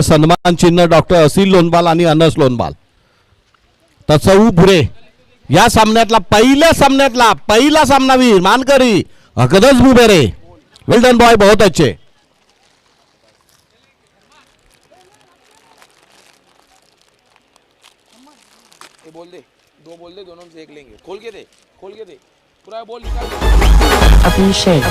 सन्मान चिन्ह डॉक्टर असिल लोणबाल आणि अनस लोणबाल. तसऊ पुरे या सामन्यातला पहिला सामनावीर मानकरी अकदस बुबेरे. वेल डन बॉय, बहुत अच्छे. बोल दे, दो बोल दे, दोनों में से एक लेंगे. खोल के दे पूरा बॉल निकाल. अभिषेक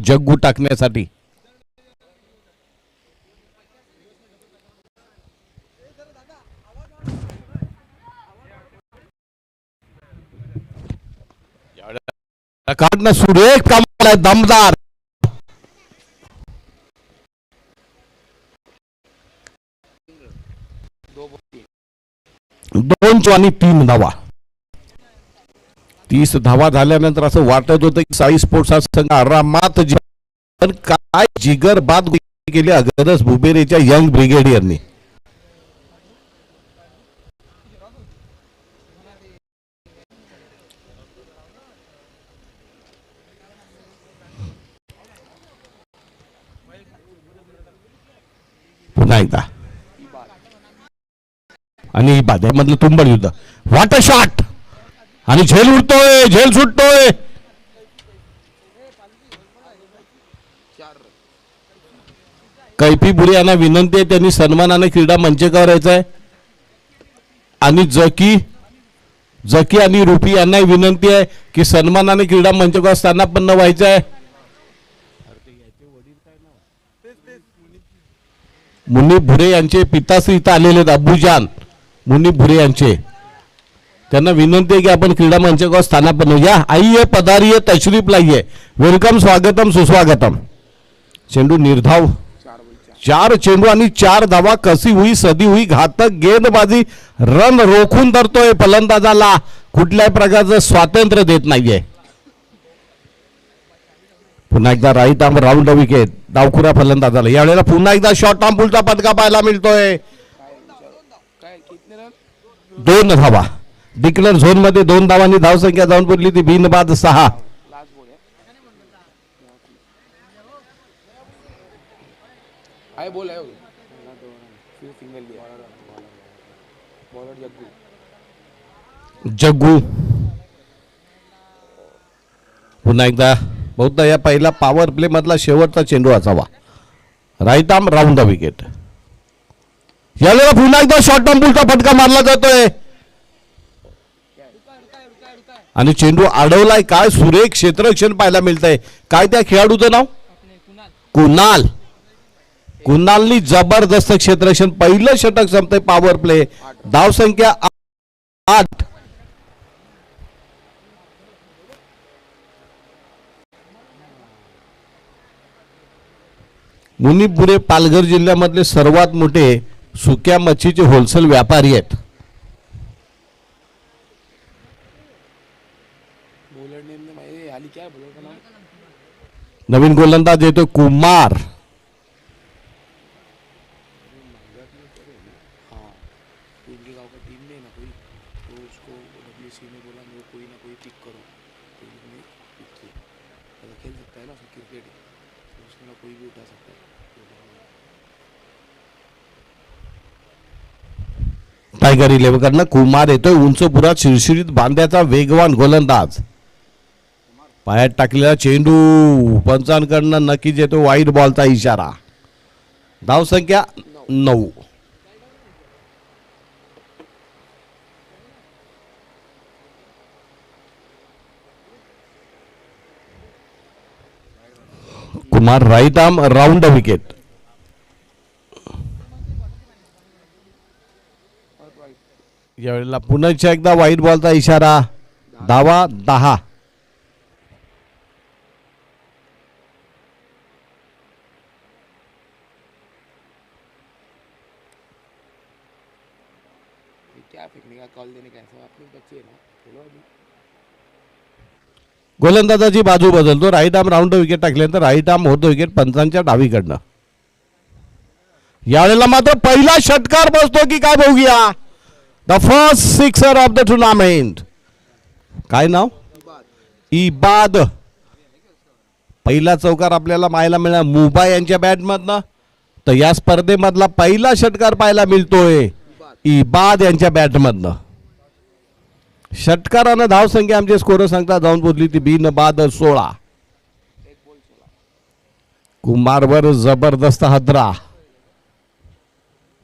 जग्गू टाकण्यासाठी. काढणं सुरेख काम दमदार. दोन आणि 3 धावा. 30 धावा झाल्यानंतर असं वाटत होतं की साई स्पोर्ट्स हा संघ आरामात, पण काय जिगर बाद केली अगदस बुबेरेच्या यंग ब्रिगेडियरनी. पुन्हा एकदा आणि बाद्यामधलं तुंबड युद्ध. What a shot. आणि झेल उडतोय, झेल सुटतोय. कैफी बुरे यांना विनंती आहे, त्यांनी सन्मानाने क्रीडा मंचकावर यायचंय. आणि जकी आणि रुपी यांना विनंती आहे की सन्मानाने क्रीडा मंचकावर स्थानापन्न व्हायचंय. मुनीफ भुरे यांचे पिताश्री इथं आलेले आहेत, अबुजान मुनीफ भुरे यांचे. त्यांना विनंती आहे की आपण क्रीडा मंचकावर स्थानापन्न या. आइए पधारिए, तशरीफ लाइए. वेलकम, स्वागतम, सुस्वागतम. चेंडू निर्धाव. 4 चेंडू आणि 4 धावा. कसी हुई, सदी हुई, घातक गेंदबाजी. रन रोखून धरतोय फलंदाजाला, कुठल्याही प्रकारचं स्वातंत्र्य देत नाहीये. पुन्हा एकदा राईट आर्म राऊंड विकेट डावखुरा फलंदाजाला. यावेळेला पुन्हा एकदा शॉर्ट आर्म पुलचा पदका पाहायला मिळतोय. 2 धावा. डिक्लेअर झोन मध्ये 2 धावांनी धावसंख्या जाऊन पडली ती बिनबाद 6. जग्गू पुन्हा एकदा बहुधा या पहिला पॉवर प्ले मधला शेवटचा चेंडू असावा. Right arm round the wicket. यावेळेला पुन्हा एकदा शॉर्ट आर्म पुलचा फटका मारला जातोय आणि चेंडू अडवलाय. काय सुरेख क्षेत्ररक्षण पाहायला मिळतंय. काय त्या खेळाडूचं नाव? कुणालनी जबरदस्त क्षेत्ररक्षण. पहिलं षटक संपतंय पॉवर प्ले. धावसंख्या 8. मुनीफ बुरे पालघर जिल्ह्यामधले सर्वात मोठे सुक्या मच्छीचे होलसेल व्यापारी आहेत. नवीन गोलंदाज येतो कुमार. टायगर 11 कडनं कुमार येतोय. उंच पुरा शिरशिरीत बांध्याचा वेगवान गोलंदाज. पायात टाकलेला चेंडू पंचांकडनं नक्कीच येतो. वाईट बॉलचा इशारा. धावसंख्या 9. Kumar right arm round the wicket. यावेळेला पुन्हा एकदा वाईट बॉलचा इशारा. धावा 10. क्या फेंकने का कॉल देने का सब अपने बच्चे है ना, खेलो अभी. गोलंदाजाची बाजू बदलतो. राईट आर्म राऊंड विकेट टाकल्यानंतर राईट आर्म होतो विकेट पंचांच्या डावीकडनं. यावेळेला मात्र पहिला षटकार बसतो की काय बघूया. The first sixer of the tournament. काय नाव? इबाद. पहिला चौकार आपल्याला पाहायला मिळणार मुंबई यांच्या बॅटमधनं. तर या स्पर्धेमधला पहिला षटकार पाहायला मिळतोय इबाद यांच्या बॅटमधनं. षटकारानं धावसंख्या आमचे स्कोर सांगता जाऊन पोहोचली ती 16. कुमारवर जबरदस्त हदरा.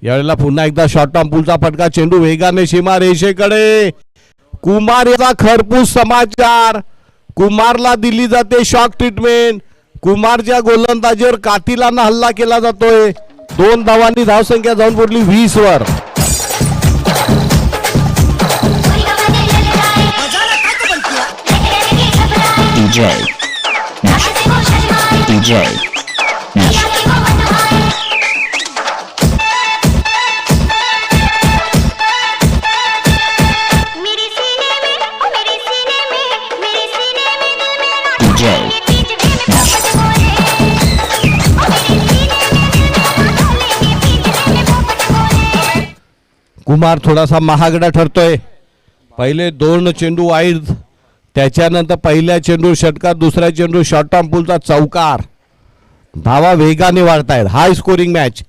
यावेळेला पुन्हा एकदा शॉर्ट ऑन पुलचा फटका. चेंडू वेगाने सीमा रेषेकडे. कुमार याचा खरपूस समाचार. कुमारला दिली जाते शॉक ट्रीटमेंट. कुमारच्या गोलंदाजीवर कातिलानं हल्ला केला जातोय. 2 धावांनी धावसंख्या जाऊन पोहोचली 20 वर. DJ Nash. DJ Nash. DJ Nash. Kumar थोडासा महागडा ठरतोय. पहिले 2 चेंडू वाईड. त्याच्यानंतर पहिल्या चेंडू षटकार. दुसऱ्या चेंडू शॉर्ट ऑन पुलचा चौकार. धावा वेगाने वाढतायत. हाय स्कोरिंग मॅच.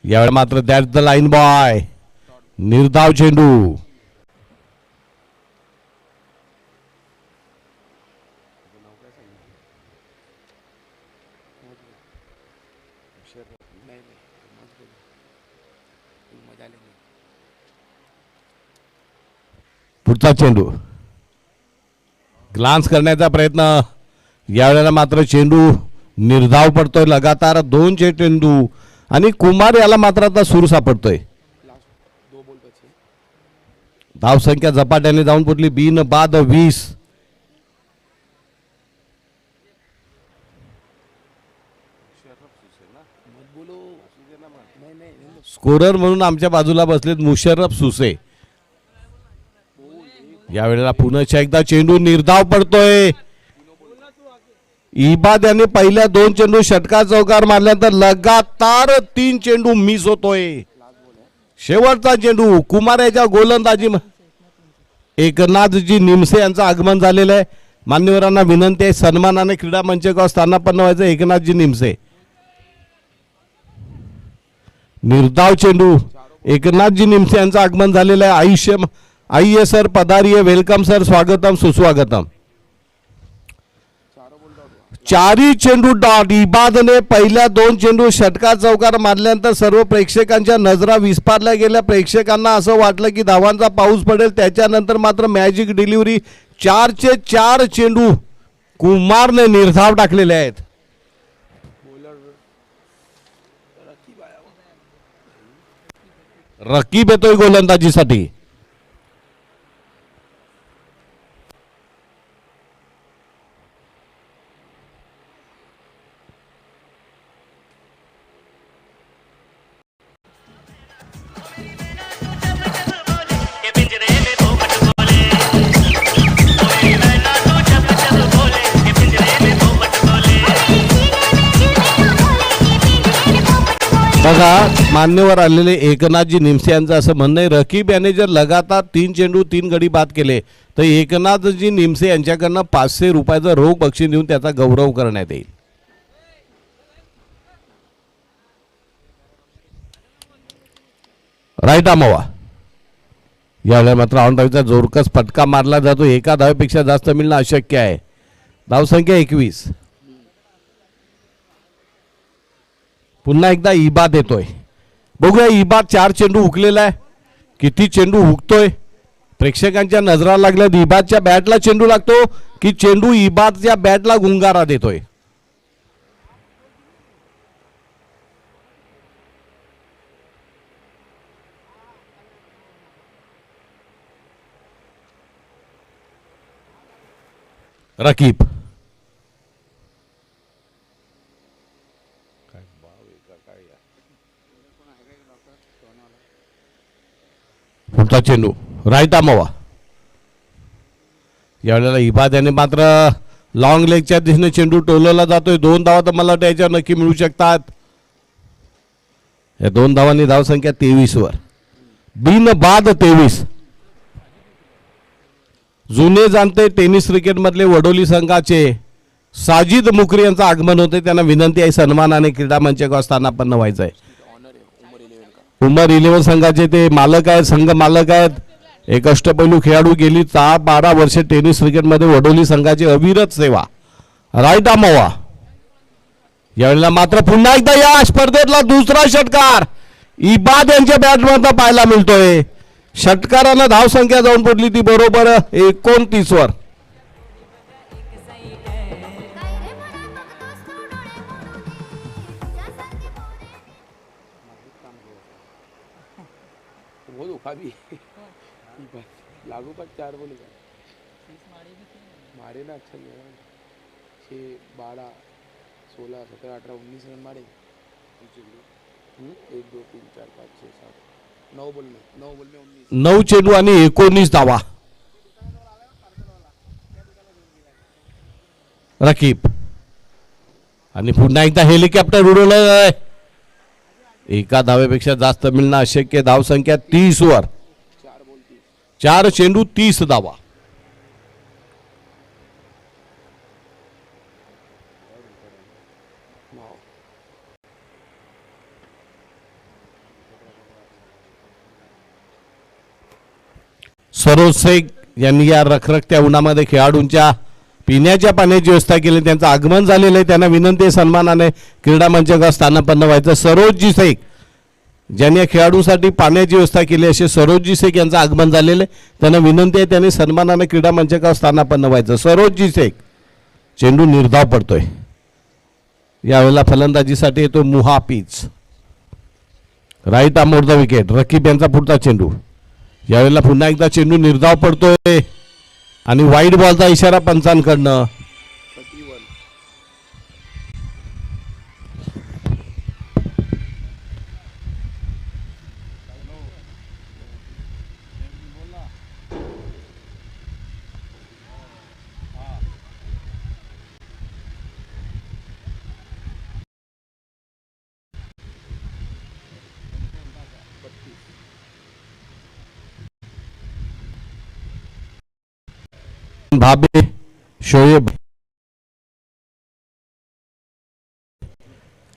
यावेळी मात्र दॅट द लाईन बॉय. निर्धाव चेंडू. नहीं मत बोलो, मजा लेंगे. पुढचा चेंडू. ग्लान्स करण्याचा प्रयत्न. यावेळेला मात्र चेंडू निर्धाव पडतोय. लगातार 2 चेंडू आणि कुमार याला मात्र आता सूर सापडतोय. लास्ट 2 बॉल बचे. धावसंख्या झपाट्याने जाऊन पोहोचली 20. मत बोलो. नहीं स्कोरर म्हणून आमच्या बाजूला बसलेत मुशर्रफ सुसे. यावेळेला पुन्हा एकदा चेंडू निर्धाव पडतोय. इबाद यांनी पहिल्या 2 चेंडू षटकार चौकार मारल्यानंतर लगातार 3 चेंडू मिस होतोय. शेवटचा चेंडू कुमार याच्या गोलंदाजी. एकनाथजी निमसे यांचं आगमन झालेलं आहे. मान्यवरांना विनंती आहे सन्मानाने क्रीडा मंचकावर स्थानापन्न व्हायचं. एकनाथजी निमसे. निर्धाव चेंडू. एकनाथजी निमसे यांचं आगमन झालेलं आहे. आइए सर पधारिए. Welcome sir. स्वागतम सुस्वागतम. 4 चेंडू डॉट. इबादने पहिल्या 2 चेंडू षटकार चौकार मारल्यानंतर सर्व प्रेक्षकांच्या नजरा विस्पारल्या गेल्या. प्रेक्षकांना असं वाटलं की धावांचा पाऊस पडेल. त्याच्यानंतर मात्र मॅजिक डिलिव्हरी. 4चे 4 चेंडू कुमारने निर्धाव टाकलेले आहेत. रकीब येतोय गोलंदाजीसाठी. बघा मान्यवर आलेले एकनाथजी निमसे यांचं असं म्हणणं आहे रकीब याने जर लगातार 3 चेंडू 3 गडी बाद केले तर एकनाथजी निमसे यांच्याकडनं 500 रुपयाचं रोख बक्षीस देऊन त्याचा गौरव करण्यात येईल. राईट आमवा. यावेळेला मात्र ऑनडावीचा जोरकस फटका मारला जातो. एका धावेपेक्षा जास्त मिळणं अशक्य आहे. धावसंख्या 21. पुन्हा एकदा इबाद येतोय. बघूया इबाद 4 चेंडू हुकलेला आहे. किती चेंडू हुकतोय प्रेक्षकांच्या नजरा लागल्यात इबादच्या बॅटला चेंडू लागतो की चेंडू इबादच्या बॅटला गुंगारा देतोय. रकीब पुढचा चेंडू राईट आमावा. यावेळेला इबाद याने मात्र लॉंग लेगच्या दिशेने चेंडू टोलवला जातोय. 2 धावा तर मला वाटतं याच्यावर नक्की मिळू शकतात. या 2 धावांनी धावसंख्या 23 वर. बिन बाद 23. जुने जाणते टेनिस क्रिकेटमधले वडोली संघाचे साजिद मुकरी यांचं आगमन होते. त्यांना विनंती आहे सन्मानाने क्रीडा मंचावर स्थानापन्न व्हायचं आहे. उमर 11 संघाचे ते मालक आहेत, संघ मालक आहेत. एक अष्टपैलू खेळाडू गेली 12 वर्षे टेनिस क्रिकेटमध्ये वडोली संघाची अविरत सेवा. राईट आमोवा. यावेळेला मात्र पुन्हा एकदा या स्पर्धेतला दुसरा षटकार इबाद यांच्या बॅटमधून पाहायला मिळतोय. षटकारानं धावसंख्या जाऊन पडली ती बरोबर 29 वर. वो धोखा भी लागू पर 4 बोलेगा मारे ना अच्छा नहीं 6 12 16 17 18 19 रन मारे. 1 2 3 4 5 6 7 9 बॉल में 19 9 चेंडू आणि 19 धावा. रकीब आणि पुन्हा एकदा हेलिकॉप्टर उडवलं. एका धावेपेक्षा जास्त मिळणं अशक्य. धावसंख्या 30 वर. 4 चेंडू 30 धावा. सरोज शेख यांनी या रखरखत्या उन्हामध्ये खेळाडूंच्या पिण्याच्या पाण्याची व्यवस्था केली. त्यांचं आगमन झालेलं आहे. त्यांना विनंती आहे सन्मानाने क्रीडा मंचावर स्थानापन्न व्हायचं. सरोजजी शेख ज्यांनी या खेळाडूंसाठी पाण्याची व्यवस्था केली असे सरोजजी शेख यांचं आगमन झालेलं आहे. त्यांना विनंती आहे त्यांनी सन्मानाने क्रीडा मंचावर स्थानापन्न व्हायचं. सरोजजी शेख. चेंडू निर्धाव पडतोय. यावेळेला फलंदाजीसाठी येतो Muhafiz. Right arm over the wicket. Raqib यांचा पुढचा चेंडू. यावेळेला पुन्हा एकदा चेंडू निर्धाव पडतोय आणि वाईड बॉलचा इशारा पंचांकडनं. भाबे शोएब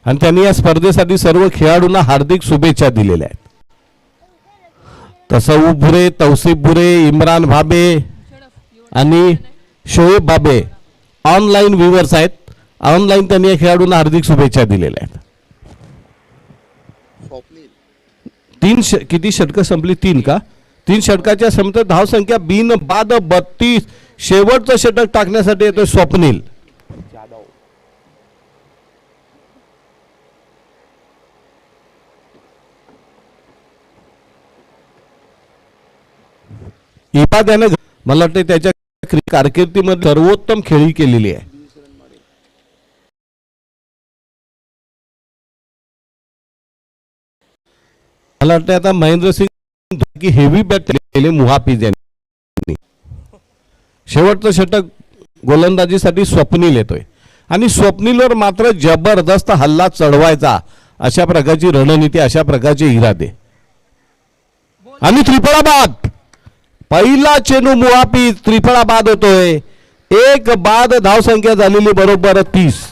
आणि त्यांनी या स्पर्धेसाठी सर्व खेळाडूंना हार्दिक शुभेच्छा दिलेल्या आहेत. तसौफ भुरे, तौसिफ भुरे, इम्रान भाबे आणि शोएब भाबे ऑनलाईन व्ह्यूअर्स आहेत. ऑनलाईन त्यांनी या खेळाडूंना हार्दिक शुभेच्छा दिलेल्या आहेत. 3 किती षटकं संपली? 3 का? 3 षटकाच्या समतेत धावसंख्या बिन बाद 32. शेवटचं षटक टाकण्यासाठी येतोय स्वप्नील. इबाद याने मला वाटतं त्याच्या कारकिर्दीमध्ये सर्वोत्तम खेळी केलेली आहे. मला वाटतं आता महेंद्रसिंग की हेवी बॅट केले मुहाफिज यांनी. शेवटचं षटक गोलंदाजीसाठी स्वप्नील येतोय आणि स्वप्नीलवर मात्र जबरदस्त हल्ला चढवायचा अशा प्रकारची रणनीती, अशा प्रकारचे इरादे. आणि त्रिफळा बाद. पहिला चेंडू मुहाफिज त्रिफळा बाद होतोय. 1 बाद. धावसंख्या झालेली बरोबर 32.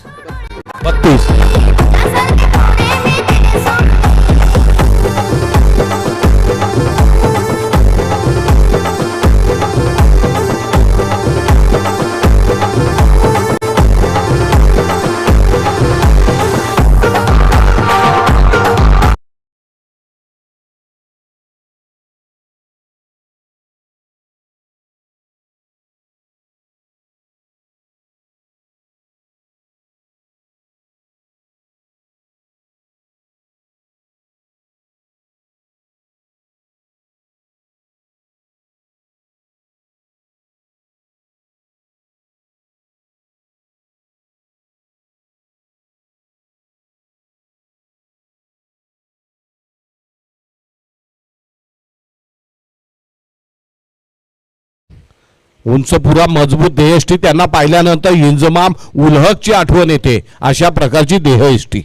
उंच पुरा मजबूत देहयष्टी त्यांना पाहिल्यानंतर इंजमाम उलहकची आठवण येते. अशा प्रकारची देहयष्टी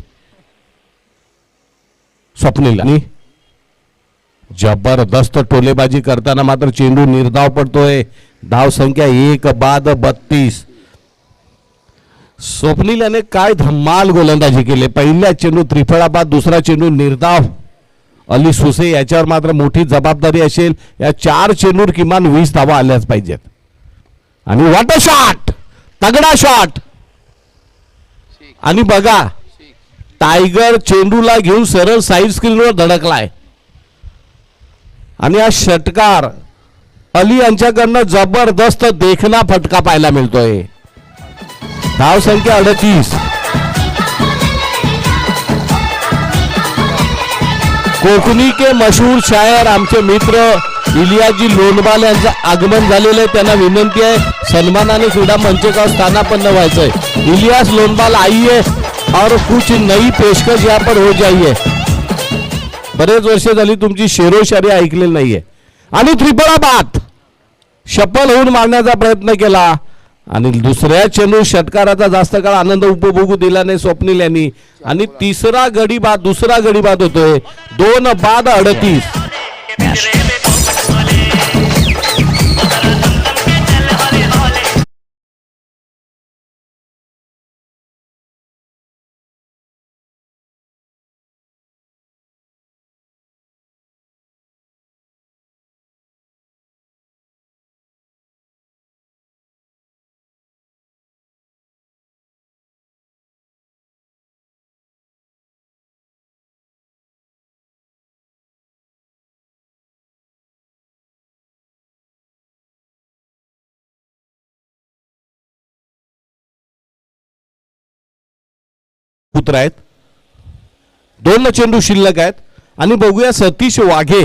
स्वप्नील. आणि जबरदस्त टोलेबाजी करताना मात्र चेंडू निर्धाव पडतोय. धाव संख्या 1 बाद 32. स्वप्नील याने काय धम्माल गोलंदाजी केली. पहिल्या चेंडू त्रिफळा बाद, दुसरा चेंडू निर्धाव. अली सुसे याच्यावर मात्र मोठी जबाबदारी असेल. या 4 चेंडूर किमान 20 धावा आल्याच पाहिजेत. आणि वॉट अ शॉट, तगडा शॉट. आणि बघा टायगर चेंडूला घेऊन सरळ साईड स्क्रीनवर धडकलाय. आणि हा षटकार अली यांच्याकडनं जबरदस्त देखना फटका पाहायला मिळतोय. धाव संख्या 38. कोकणी के मशहूर शायर आमचे मित्र इलियाजी लोणबाल यांचं आगमन झालेलं आहे. त्यांना विनंती आहे सन्मानाने क्रीडा मंचकावर स्थानापन्न व्हायचंय. इलियास लोणबाल आइए और कुछ नई पेशकश यहाँ पर हो जाइए. बरेच वर्ष झाली तुमची शेरोशायरी ऐकलेली नाहीये. आणि त्रिफळा बाद शपल होऊन मारण्याचा प्रयत्न केला. आणि दुसऱ्या चेंडू षटकाराचा जास्त काळ आनंद उपभोगू दिला नाही स्वप्नील यांनी. आणि तिसरा गडी बाद, दुसरा गडी बाद होतोय. 2 बाद 38. पुत्र आहेत. 2 चेंडू शिल्लक आहेत. आणि बघूया सतीश वाघे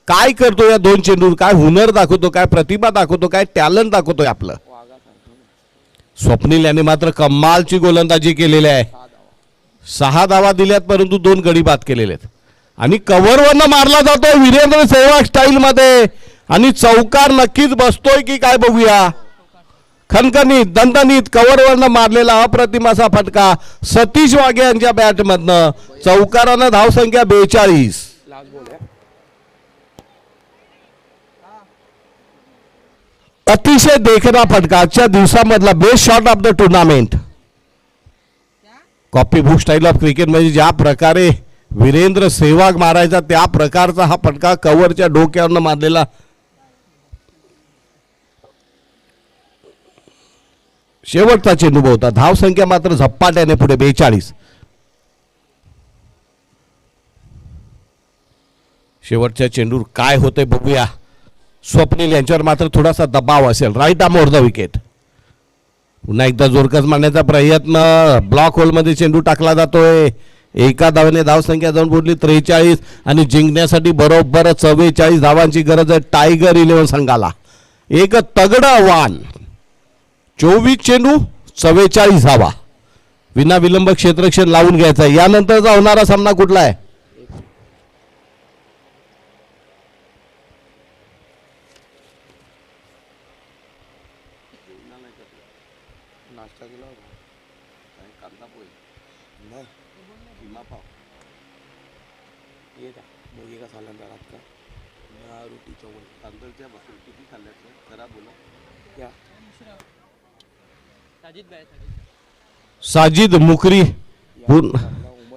काय करतो या 2 चेंडूर. काय हुनर दाखवतो, काय प्रतिभा दाखवतो, काय टॅलेंट दाखवतोय आपलं. स्वप्नील याने मात्र कमालची गोलंदाजी केलेली आहे. 6 धावा दिल्यात परंतु 2 गडी बाद केलेले आहेत. आणि कव्हरवरनं मारला जातोय वीरेंद्र सेहवाग स्टाईल मध्ये. आणि चौकार नक्कीच बसतोय की काय बघूया. खणखणीत दणदणीत कव्हरवरनं मारलेला अप्रतिम असा फटका सतीश वाघे यांच्या बॅटमधनं. चौकारानं धाव संख्या 42. लास्ट बॉल है. अतिशय देखणा फटका आजच्या दिवसामधला best shot of the tournament. Copybook style of cricket म्हणजे ज्या प्रकारे वीरेंद्र सेहवाग मारायचा त्या प्रकारचा हा फटका कव्हरच्या डोक्यावरनं मारलेला. शेवटचा चेंडू होता. धाव संख्या मात्र झपाट्याने पुढे 42. शेवटच्या चेंडूर काय होते बघूया. स्वप्नील यांच्यावर मात्र थोडासा दबाव असेल. Right arm over the wicket. पुन्हा एकदा जोरकस मारण्याचा प्रयत्न. ब्लॉक होलमध्ये चेंडू टाकला जातोय. एका धावेने धाव संख्या जाऊन पुढली 43. आणि जिंकण्यासाठी बरोबर 44 धावांची गरज आहे टायगर 11 संघाला. एक तगड आव्हान. 24 चेंडू 44 धावा. विना विलंब क्षेत्ररक्षण लावून घ्यायचा. यानंतरचा होणारा सामना कुठला आहे. नाश्ता केला होता. काय कांदा पोहे नाही किमा पाव ये था मुर्गी का सालन था रात का. रोटी चावल तांदूळच्या भाकरी किती खाल्ल्याचं खरा बोला. या साजिद मुकरी.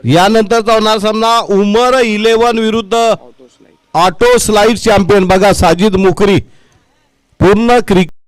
यानंतरचा होणार सामना उमर 11 विरुद्ध auto slide. Auto slide champion. बघा साजिद मुकरी पूर्ण क्रिकेट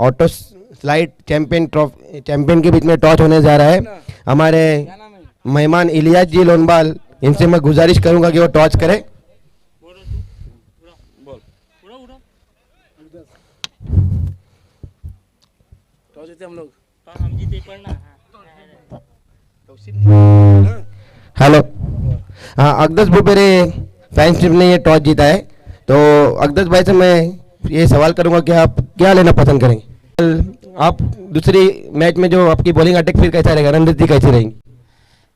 ऑटो स्लाइड चैंपियन के बीच में टॉस होने जा रहा है। हमारे मेहमान इलियास जी लोनबाल, इनसे मैं गुजारिश करूंगा कि वो टॉस करें। हेलो, हाँ, अकदस बुपेरे फैंस टीम ने ये टॉस जीता है, तो अकदस भाई से मैं ये सवाल करूंगा कि आप क्या लेना पसंद करेंगे। आप दूसरी मैच में जो आपकी बॉलिंग अटैक फिर कैसा रहेगा, रणनीति कैसी रहेगी?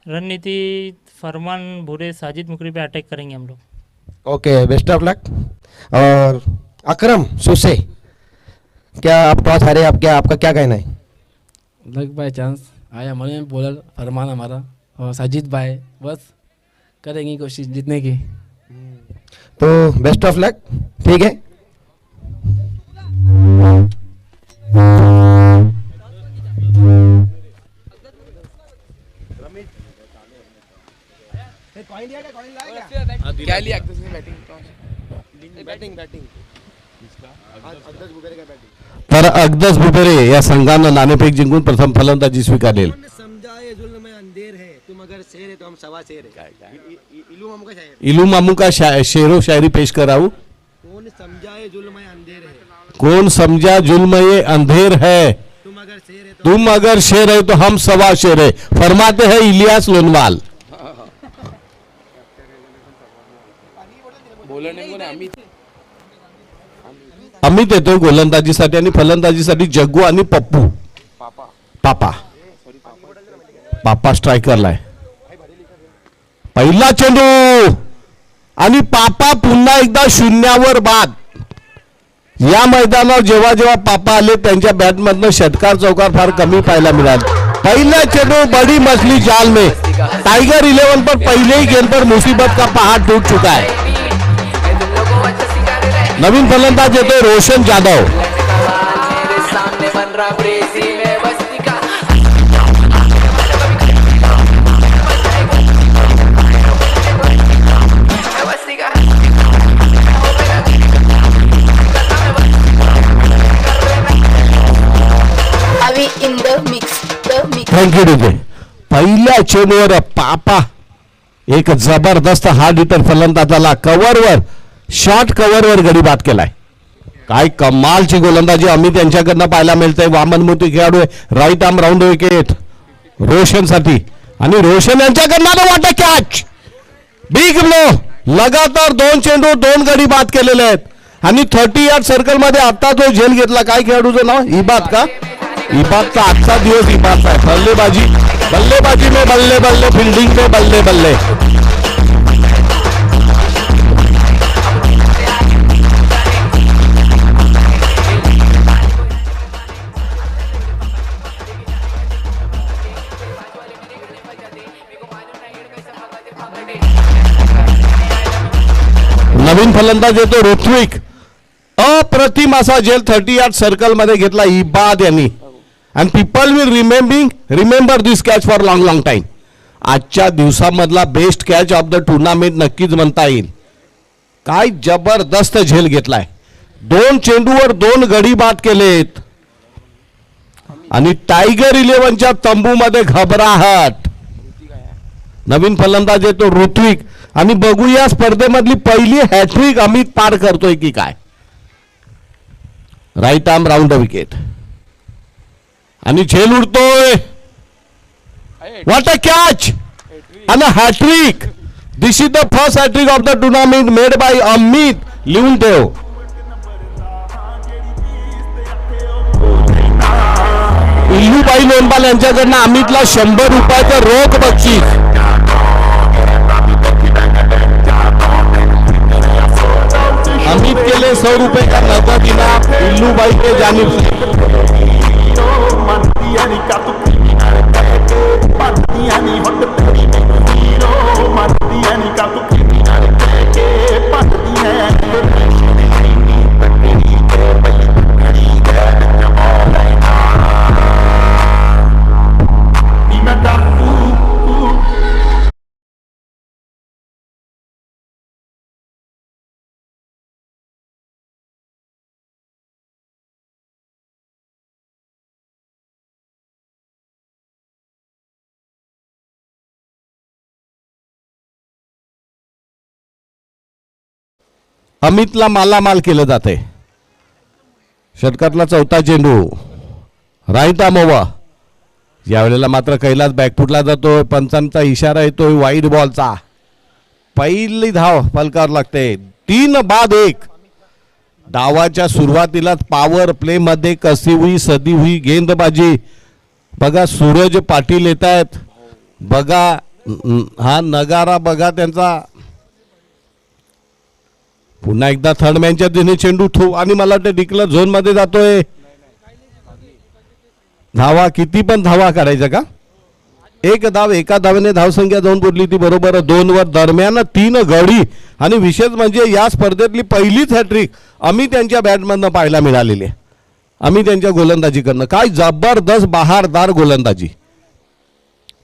रणनीति फरमान भूरे साजिद मुकरी पे अटैक करेंगे हम लोग। ओके, बेस्ट ऑफ लक। और अकरम सुसे, क्या आप टॉस हारे, आप क्या, आपका क्या कहना है? लक बाय चांस आया हमारे बॉलर फरमान हमारा और साजिद भाई, बस करेंगे कोशिश जीतने की। तो बेस्ट ऑफ लक, ठीक है। क्या लिया बैटिंग तर अकदस बुपेरे या संघानं नाणेफेक जिंकून प्रथम फलंदाजी स्वीकारेल. समझा ये जुल्म में अंधेर है, तुम अगर शेर है तो हम सवा शेर है. इलू मामू का शायर. इलू मामू का शेरो शायरी पेश कराऊं. कौन समझा ये जुल्म में अंधेर है, कौन समझा जुल्म ये अंधेर है, तुम अगर शेर है तो तुम अगर शेर है तो हम सवा शेर है, फरमाते हैं इलियास लोनवाल. अमित येतोय गोलंदाजीसाठी आणि फलंदाजीसाठी जग्गू आणि पप्पू. पापा पापा स्ट्रायकरला आहे. पहिला चेंडू आणि पापा पुन्हा एकदा शून्यावर बाद. या मैदानावर जेव्हा जेव्हा पापा आले त्यांच्या बॅटमधनं षटकार चौकार फार कमी पाहायला मिळाले. पहिला चेंडू बड़ी मछली जाल में. टाइगर 11 पर पहले ही गेंद पर मुसीबत का पहाड़ टूट चुका है. नवीन फलंदाज येतोय रोशन जाधव. Thank you DJ. पहिल्या चेंडूवर पापा एक जबरदस्त हार्ड हिटर फलंदाजाला कव्हरवर शॉर्ट कव्हरवर गडी बाद केलाय. काय कमालची गोलंदाजी अमित यांच्याकडनं पाहायला मिळते. वामन मोती खेळाडू आहे. Right arm round wicket Roshan साठी आणि रोशन यांच्याकडनं वाटतं कॅच. Big blow. लगातार 2 चेंडू 2 गडी बाद केलेले आहेत आणि 30 यार्ड सर्कल मध्ये आता जो झेल घेतला, काय खेळाडूचं नाव, इबाद का? इबादचा आजचा दिवस इबादचा आहे. बल्लेबाजी बल्लेबाजी में बल्ले बल्ले, फील्डिंग में बल्ले बल्ले. नवीन फलंदाज येतो ऋत्विक. अप्रतिम असा झेल 30 यार्ड सर्कल मध्ये घेतला इबाद यांनी. And people will remember this catch for long long time. आजच्या दिवसामधला best catch of the tournament नक्कीच म्हणता येईल. काय जबरदस्त झेल घेतलाय. 2 चेंडूवर 2 गडी बाद केलेत आणि टायगर 11च्या तंबूमध्ये घबराहट. नवीन फलंदाज येतो ऋत्विक आणि बघूया स्पर्धेमधली पहिली हॅट्रिक अमित पार करतोय की काय. राईट आर्म राऊंड विकेट आणि झेल उडतोय. व्हॉट अ कॅच आणि hat trick. This is the first hat trick of the tournament made by Amit. लिहून ठेव. इल्लूबाई लोणबाल यांच्याकडनं अमितला 100 रुपयाचं रोख बक्षीस. अमित के लिए 100 रुपए का नगद इनाम इल्लू भाई के जानिब से. अमितला मालामाल केलं जाते. षटकातला चौथा चेंडू राईटा मोवा. यावेळेला मात्र कैलास बॅकफुटला जातोय. पंचांचा इशारा येतोय वाईड बॉलचा. पहिली धाव फलकावर लागते. 3-1. डावाच्या सुरुवातीलाच पॉवर प्ले मध्ये कसी हुई सदी हुई गेंदबाजी. बघा सूरज पाटील येत आहेत. बघा हा नगारा बघा त्यांचा. पुन्हा एकदा थर्ड मॅनच्या दिने चेंडू ठो आणि मला वाटतं डिक्लर झोन मध्ये जातोय. धावा किती पण धावा काढायच्या का? एक धाव एका धावेने धावसंख्या जाऊन पुरली ती बरोबर 2 वर. दरम्यान 3 गडी आणि विशेष म्हणजे या स्पर्धेतली पहिलीच हॅट्रिक अमित यांच्या बॅटमधनं पाहायला मिळालेली आहे. अमित यांच्या गोलंदाजीकडनं काय जबरदस्त बहारदार गोलंदाजी.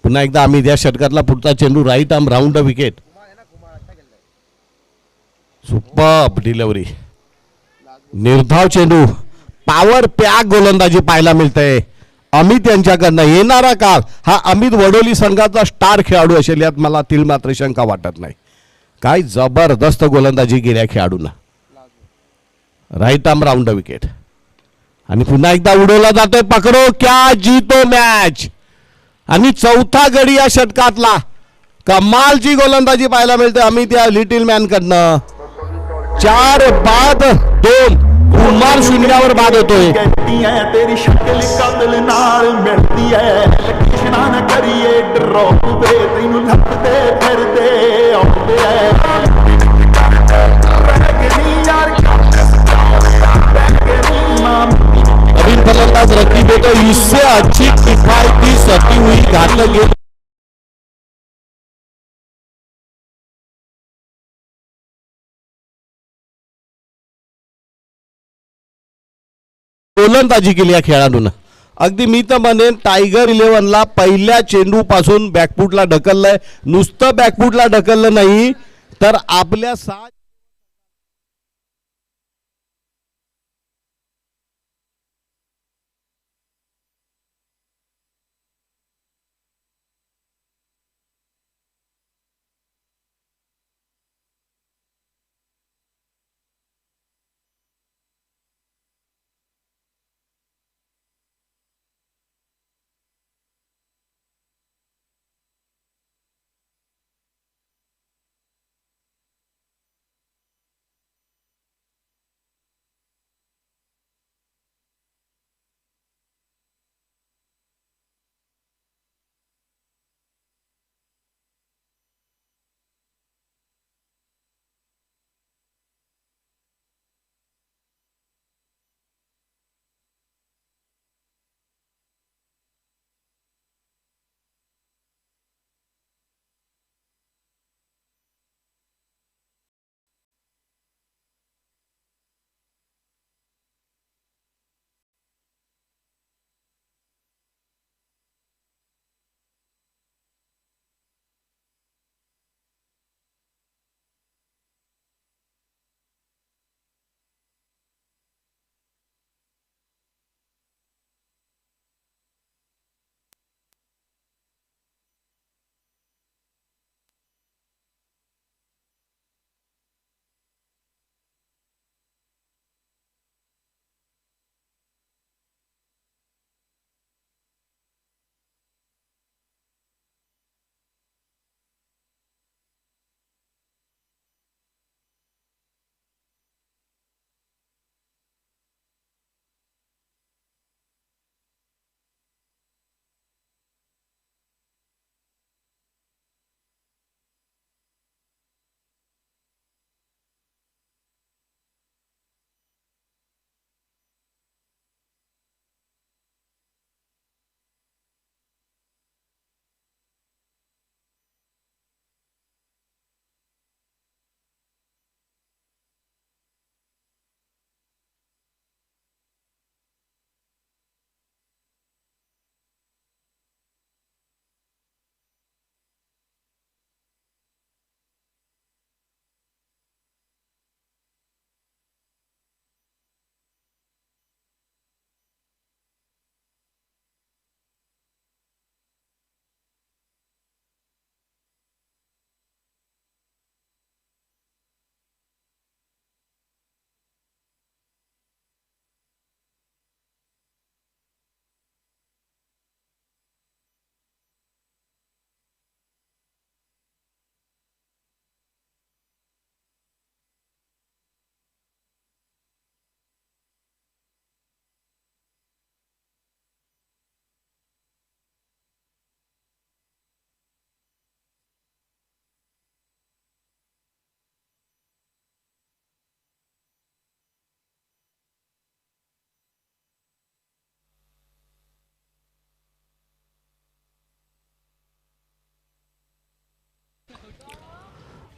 पुन्हा एकदा अमित या षटकातला पुढचा चेंडू right arm round the wicket. Superb delivery. निर्धाव चेंडू. पॉवर पॅक गोलंदाजी पाहायला मिळते अमित यांच्याकडनं. येणारा काळ हा अमित वडोली संघाचा स्टार खेळाडू असेल यात मला तिल मात्र शंका वाटत नाही. काय जबरदस्त गोलंदाजी केल्या खेळाडूंना. Right arm round the wicket आणि पुन्हा एकदा उडवला जातोय. पकडो क्या जीतो मॅच. आणि चौथा गडी या षटकातला. कमालची गोलंदाजी पाहायला मिळते अमित या लिटिल मॅन कडनं. 4 बाद 2 कुमार शून्यावर बाद होतोय. कहती है तेरी शक्ल कातिल नाल मिलती है लकीशना न करिए डरो वे तेनू लपते फिरते आउंदे है बैगनी यार बैगनी नाम नवीन फलंदाज रकीब तो इससे अच्छी किफायती सती हुई घातक गेंद गोलंदाजी केली या खेळाडून. अगदी मी तर म्हणेन टायगर 11ला पहिल्या चेंडू पासून बॅकफुटला ढकललंय. नुसतं बॅकफुटला ढकललं नाही तर आपल्या 6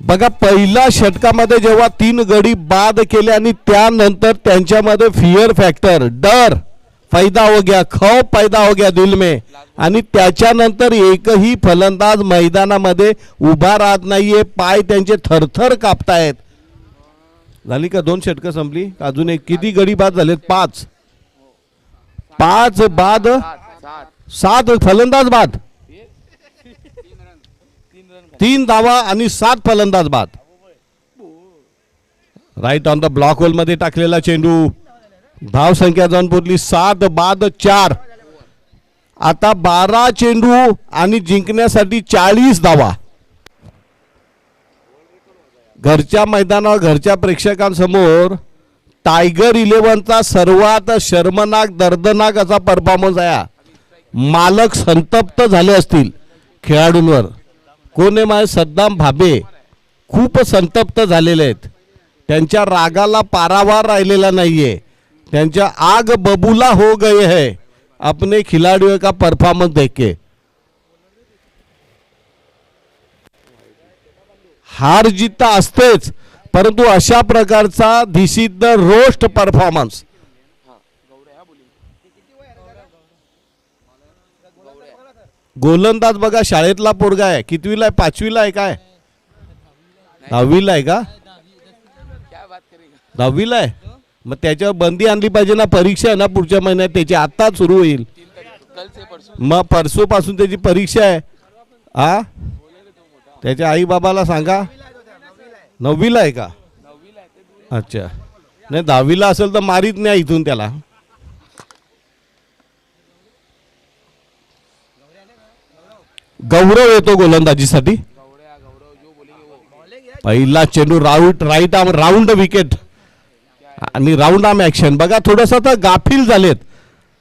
बघा पहिल्या षटकामध्ये जेव्हा 3 गडी बाद केले आणि त्यानंतर त्यांच्यामध्ये फिअर फॅक्टर डर पैदा हो गया, खौफ पैदा हो गया दिल में, आणि त्याच्यानंतर एकही फलंदाज मैदानामध्ये उभा राहत नाहीये, पाय त्यांचे थरथर कापतायत. झाली का 2 षटकं संपली? अजून एक किती गडी बाद झालेत? 5 बाद 7 फलंदाज बाद, 3 धावा आणि 7 फलंदाज बाद. Right on the block hole मध्ये टाकलेला चेंडू. धाव संख्या जाऊन पोहोचली 7 बाद 4. आता 12 चेंडू आणि जिंकण्यासाठी 40 धावा. घरच्या मैदानावर घरच्या प्रेक्षकांसमोर टायगर 11चा सर्वात शर्मनाक दर्दनाक असा परफॉर्मन्स आहे. मालक संतप्त झाले असतील खेळाडूंवर. कोण आहे माझे? सद्दाम भाबे खूप संतप्त झालेले आहेत. त्यांच्या रागाला पारावार राहिलेला नाहीये. त्यांच्या आग बबूला हो गए है अपने खिलाड़ियों का परफॉर्मन्स देख के. हार जीत तर असतेच, परंतु अशा प्रकारचा this is the roast performance. गोलंदाज बघा शाळेतला पोरगा आहे. कितवीला आहे? 5वीला आहे काय? 10वीला आहे का? 10वीला आहे. मग त्याच्यावर बंदी आणली पाहिजे ना. परीक्षा आहे ना पुढच्या महिन्यात त्याची, आता सुरू होईल. मग परसो पासून त्याची परीक्षा आहे. हा त्याच्या आई बाबाला सांगा. 9वीला आहे का? अच्छा, नाही 10वीला असेल तर मारीत नाही इथून त्याला. गौरव येतो गोलंदाजीसाठी. पहिला चेंडू राईट आर्म राऊंड विकेट आणि राऊंड आर्म ऍक्शन. बघा थोडंसं तर गाफील झालेत.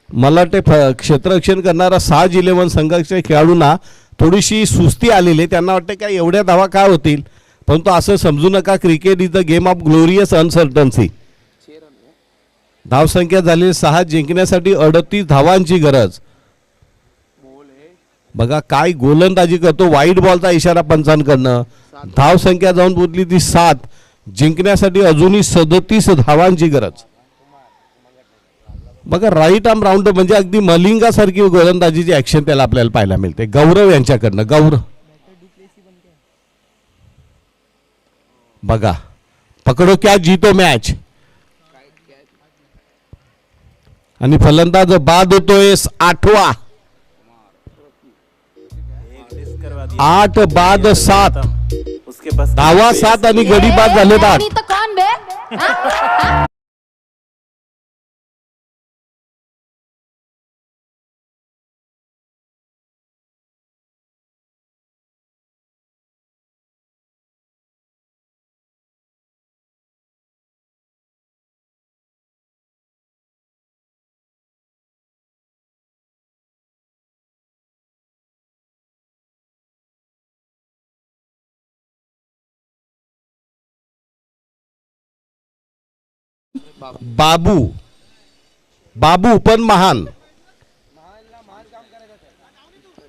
मला वाटते क्षेत्ररक्षण करणारा 6-11 संघाच्या खेळाडूंना थोडीशी सुस्ती आलेली. त्यांना वाटते काय एवढ्या धावा काय होतील, परंतु असं समजू नका. Cricket is the game of glorious uncertainty. धावसंख्या झाली 6. जिंकण्यासाठी 38 धावांची गरज. बघा काय गोलंदाजी करतो. वाईट बॉलचा इशारा पंचांकडनं. धावसंख्या जाऊन पोहोचली ती 7. जिंकण्यासाठी अजूनही 37 धावांची गरज. बघा राईट आर्म राऊंड म्हणजे अगदी मलिंगासारखी गोलंदाजीची ऍक्शन त्याला आपल्याला पाहायला मिळते गौरव यांच्याकडनं. गौरव बघा पकडो क्या जीतो मॅच. आणि फलंदाज बाद होतोय 8वा. 8 बाद 7. धावा 7 आणि गडी बाद झाले 8. तो कौन बे? बाबू पण महान.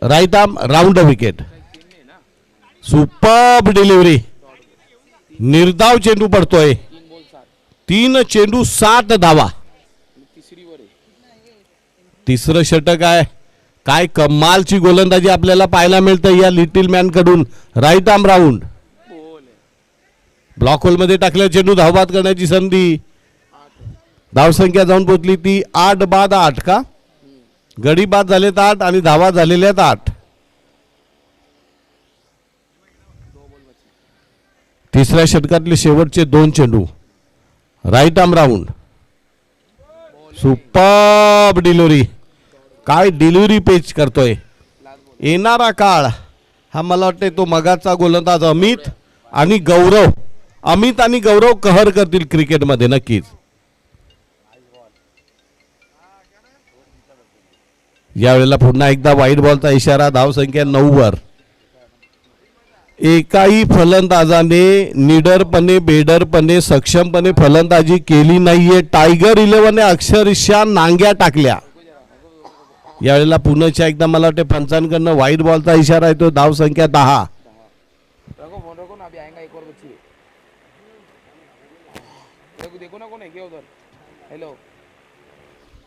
Right arm round wicket. Superb delivery. निर्धाव चेंडू पडतोय. 3 चेंडू 7 धावा. तिसरं षटक आहे. काय कमालची गोलंदाजी आपल्याला पाहायला मिळतं या लिटिल मॅन कडून. Right arm round. Block hole मध्ये टाकल्या चेंडू धावबाद करण्याची संधी. धावसंख्या जाऊन पोहोचली ती 8 बाद 8 का? गडी बाद झालेत 8 आणि धावा झालेल्या 8. तिसऱ्या षटकातले शेवटचे 2 चेंडू. Right arm round. Superb delivery. काय डिलिव्हरी पेच करतोय. येणारा काळ हा मला वाटते तो मगाचा गोलंदाज अमित आणि गौरव. अमित आणि गौरव कहर करतील क्रिकेटमध्ये नक्कीच. यावेळेला पुन्हा एकदा वाईट बॉलचा इशारा. धावसंख्या 9 वर. एकाही फलंदाजाने निडरपणे बेडरपणे सक्षमपणे फलंदाजी केली नाहीये. टायगर 11ने अक्षरशः नांग्या टाकल्या. यावेळेला पुन्हा एकदा मला वाटते पंचांकडनं वाईट बॉलचा इशारा येतो. धावसंख्या 10.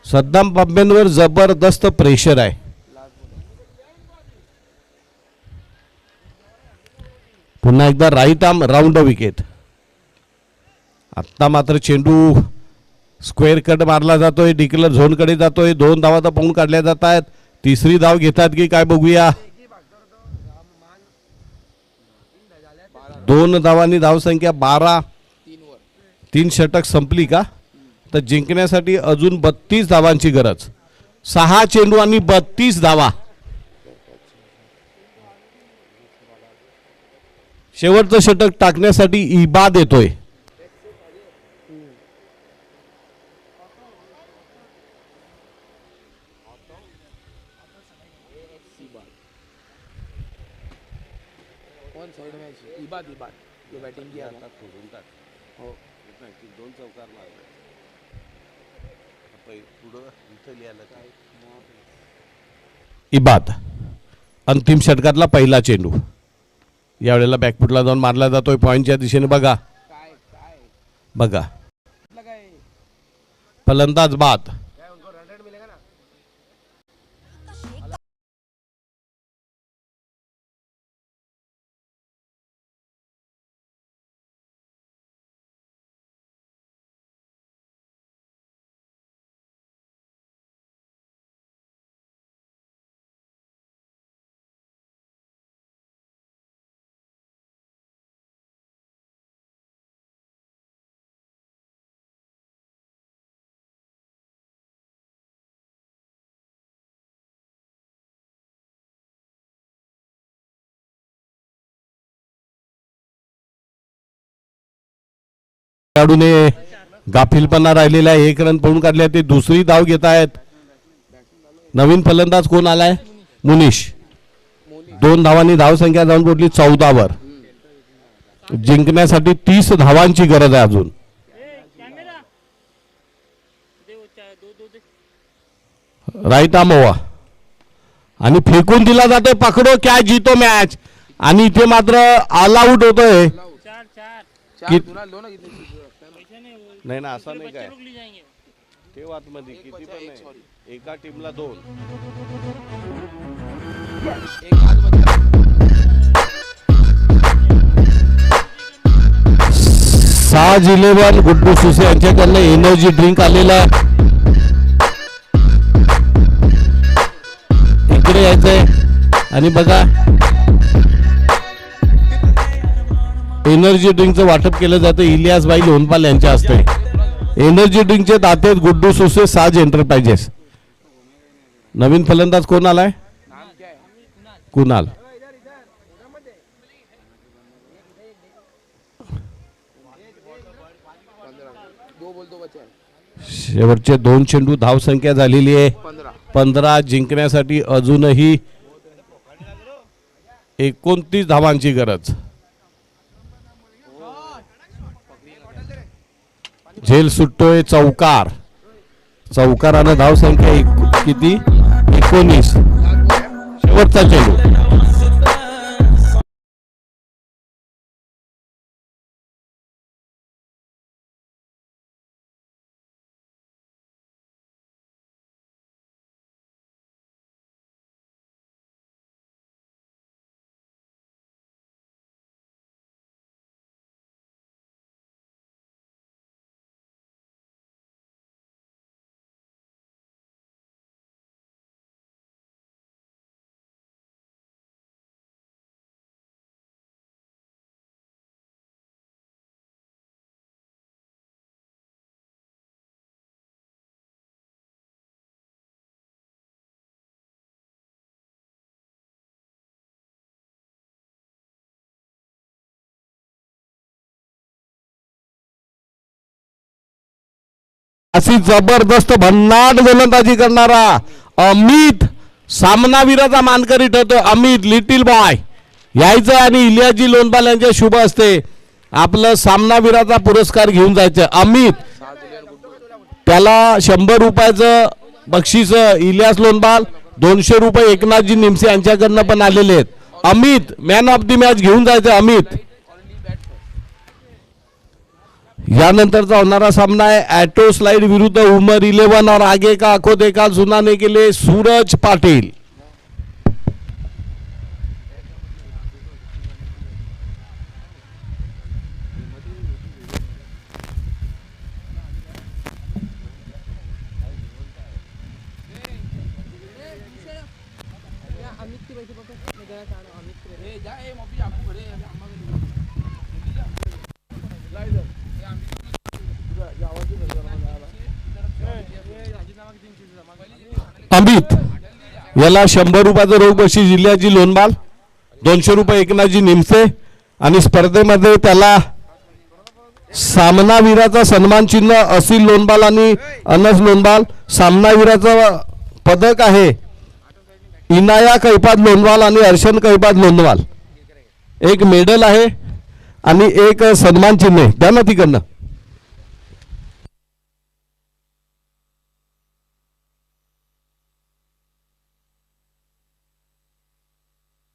सद्दाम पंपेंवर जबरदस्त प्रेशर आहे. पुन्हा एकदा राईट आर्म राऊंड विकेट. आत्ता मात्र चेंडू स्क्वेअर कट मारला जातोय, डिक्लर झोनकडे जातोय. 2 धावा तर पाहून काढल्या जात आहेत. तिसरी धाव घेतात की काय बघूया. 2 धावांनी धावसंख्या 12. 3 षटक संपली का. तर जिंकण्यासाठी अजून 32 धावांची गरज. 6 चेंडू आणि 32 धावा. शेवटचं षटक टाकण्यासाठी इबाद येतोय. इबाद अंतिम षटकातला पहिला चेंडू. यावेळेला बॅकफुटला जाऊन मारला जातोय पॉइंटच्या दिशेने. बघा बघा फलंदाज बाद. खेळाडूने गाफीलपणा राहिलेला आहे. 1 रन पळून काढले. ते दुसरी धाव घेत आहेत. नवीन फलंदाज कोण आलाय. मुनीश. 2 धावांनी धावसंख्या जाऊन पोहोचली 14 वर. जिंकण्यासाठी 30 धावांची गरज आहे अजून. राईट आर्म ओव्हर आणि फेकून दिला जातोय. पकडो क्या जीतो मॅच. आणि इथे मात्र ऑल आउट होतोय. नाही ना असं नाही काय. ठेव आतमध्ये किती पण नाही. एका टीमला 2. साज 11 गुड्डू सुसे यांच्याकडनं एनर्जी ड्रिंक आलेला आहे. इकडे यायचंय आणि बघा एनर्जी ड्रिंकचं वाटप केलं जातं इलियासबाई लोणपाल यांच्या हस्ते. एनर्जी ड्रिंकचे दाते गुड्डू सुसे साज एंटरप्राइजेस. नवीन फलंदाज कोण आलाय. कुणाल. शेवटचे 2 चेंडू धावसंख्या झालेली आहे 15. जिंकण्यासाठी अजूनही 29 धावांची गरज. झेल सुटतोय. चौकार. चौकारानं धावसंख्या किती 19. शेवटचा चेंडू. अशी जबरदस्त भन्नाट गोलंदाजी करणारा अमित सामनावीराचा मानकरी ठरतो. अमित लिटिल बॉय यायचं आणि इलियाजी लोणपाल यांच्या शुभ असते आपलं सामनावीराचा पुरस्कार घेऊन जायचं. अमित त्याला 100 रुपयाचं बक्षीस इलियास लोणपाल, 200 रुपये एकनाथजी निमसे यांच्याकडनं पण आलेले आहेत. Amit man of the match घेऊन जायचं. अमित यानंतरचा होणारा सामना आहे ॲटो स्लाइड विरुद्ध उमर 11 और आगे का आंखों देखा सुनाने के लिए सूरज पाटिल. अमित याला 100 रुपयाचं रोख बक्षीस जिल्ह्याची लोणबाल, 200 रुपये एकनाथजी निमसे आणि स्पर्धेमध्ये त्याला सामनावीराचा सन्मान चिन्ह असिल लोणबाल आणि अनस लोणबाल. सामनावीराचं पदक आहे इनाया कैपाद लोणबाल आणि अर्शन कैपाद लोणबाल. एक मेडल आहे आणि एक सन्मान चिन्ह आहे. द्या ना तिकडनं.